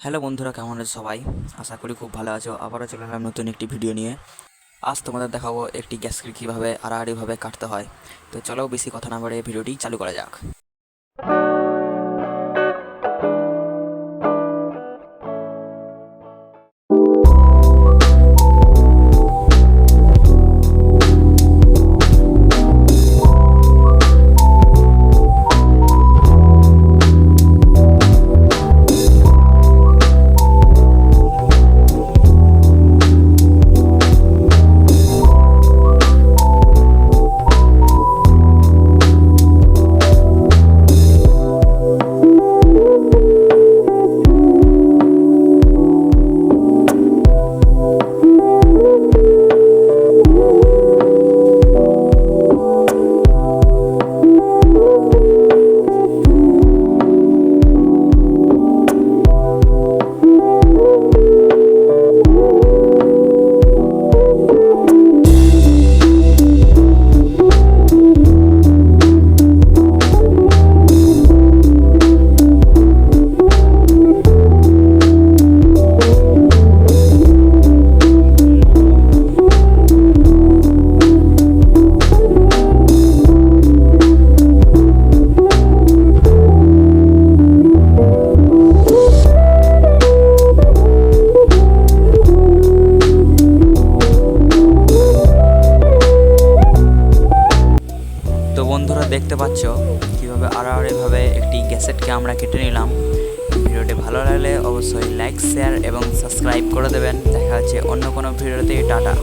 Hello বন্ধুরা, কেমন আছো সবাই? আশা করি খুব ভালো আছো। আবারও চলে এলাম নতুন একটি ভিডিও নিয়ে। আজ তোমাদের দেখাবো একটি গ্যাসকে কীভাবে আড়াআড়িভাবে কাটতে হয়। তো চলো বেশি কথা না বাড়িয়ে ভিডিওটি চালু করা যাক। তো বন্ধুরা, দেখতে পাচ্ছ কীভাবে আড়াআড়িভাবে একটি গ্যাসেটকে আমরা কেটে নিলাম। ভিডিওটি ভালো লাগলে অবশ্যই লাইক, শেয়ার এবং সাবস্ক্রাইব করে দেবেন। দেখা হচ্ছে অন্য কোনো ভিডিওতে। টাটা।